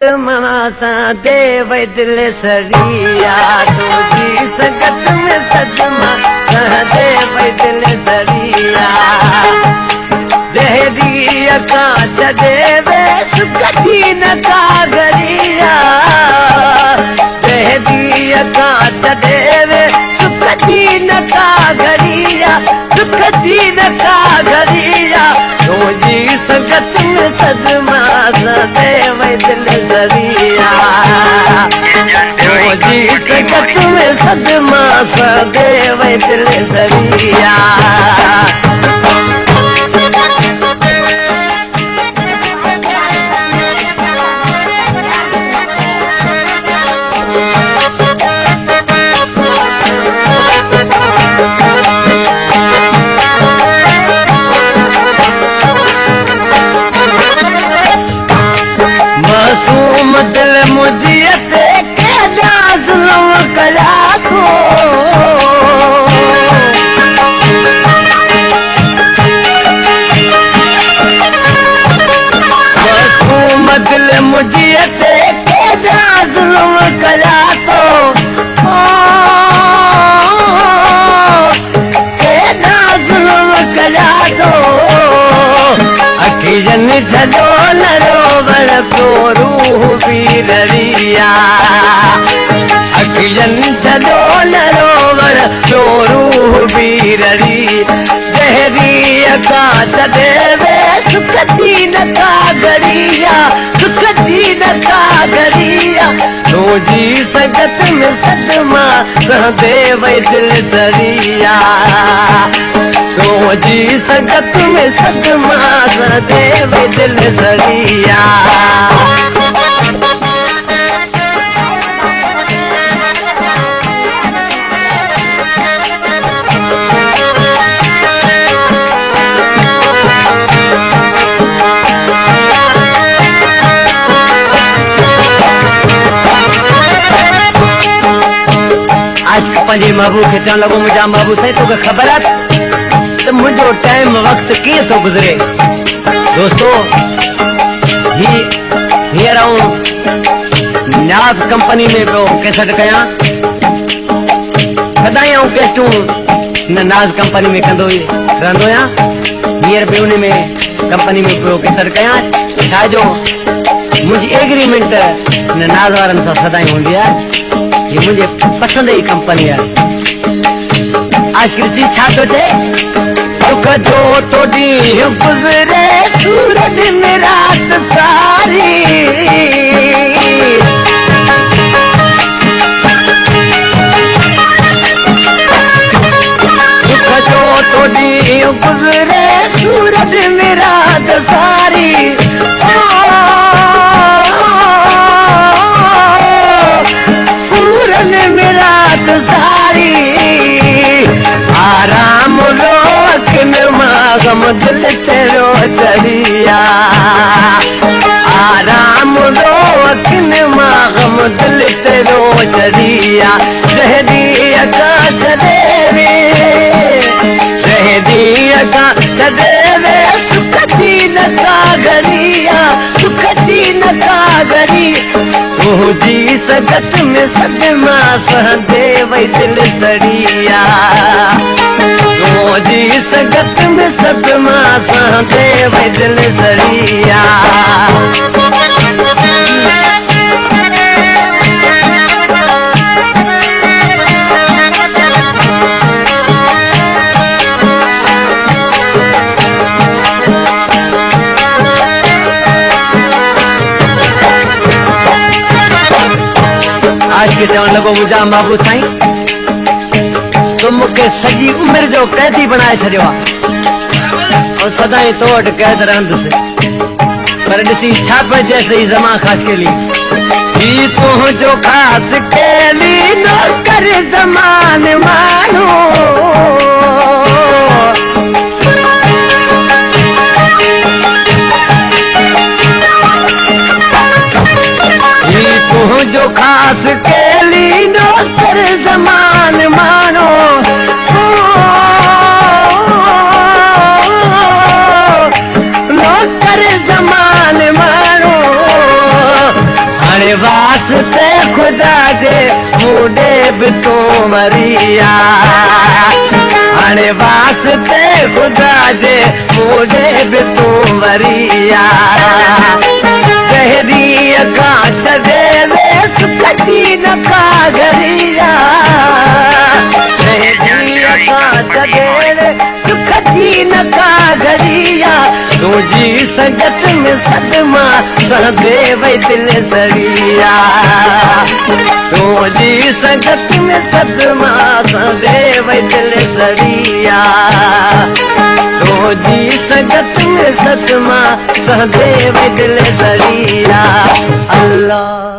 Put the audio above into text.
मासा देव दिल सरिया तुझी संगत में सदमा देव दिल सरिया देहरी कांच देवे सुखी न कागरिया देहरी कांच देवे सुखी न कागरिया सुखी न कागरिया तुझी संगत में सदमा देव दिल सरिया तुझी संगत में सदमा देव दिल सरिया मासूम दिल मुझे के जुल्म करा को मासूम दिल मुझे के जुल्म करा को जुल्म करा दो अखियन छो नरोवर रूह बीरिया अखियन छो नरोवर रूह बीररी देहरी कांच देवे सुखी न कागरिया सुखी न कागरिया तुझी संगत में सदमा देव दिल सरिया तुझी संगत में सदमा देव दिल सरिया आशिक पंहिंजे महबूब खे चवण लॻो मुंहिंजा महबूब साईं तोखे ख़बर आहे त मुंहिंजो टाइम वक़्तु कीअं थो गुज़रे दोस्तो हींअर आऊं न्याज़ कंपनी में पियो कैसेट कयां सदाईं आऊं कैसेटूं हिन नाज़ कंपनी में कंदो रहंदो आहियां हींअर बि उन में कंपनी में पियो कैसेट कयां छा जो मुंहिंजी एग्रीमेंट हिन नाज़ वारनि सां सदाईं हूंदी आहे ये मुझे पसंद ही कंपनी है आशिक छा तो दुख जो तो डी गुजरे सूरज में रात सारी दुख जो तो डी गुजरे सूरज में रात सारी सारी आराम लो अखिन मागम दिल तेरो चढ़िया आराम लो अखिन मागम दिल तेरो चढ़िया रहदी कांच देवे रहदी कांच देवे सुखी न कागरिया सुखी न कागरी तुझी संगत में सदमा देव दिल सरिया तुझी संगत में सदमा देव दिल सरिया आज के चवण लॻो मुंहिंजा महबूब साईं तूं मूंखे सॼी उमिरि जो कैदी बणाए छॾियो आहे ऐं सदाईं तो वटि क़ैद रहंदुसि पर ॾिसी छा पइजे सही ज़मा ख़ासि केली ही तुंहिंजो ख़ासि केली नौकर ज़मान माण्हू तुंहिंजो ख़ासि केली नौकर ज़मान मानो नौकर ज़मान मानो वास्ते खुदा जे मूडे बि तो मरिया हाणे वास्ते खुदा जे मूडे बि तो मरिया गहरी का छॾे वे सुख जी न का घरिया गहरी का छॾे वे सुख जी न का घरिया तुझी संगत में सदमा सहदे वही दिल सड़िया तुझी संगत में सदमा सहदे वही दिल सड़िया तुझी संगत में सदमा सहदे वही दिल सड़िया अल्लाह।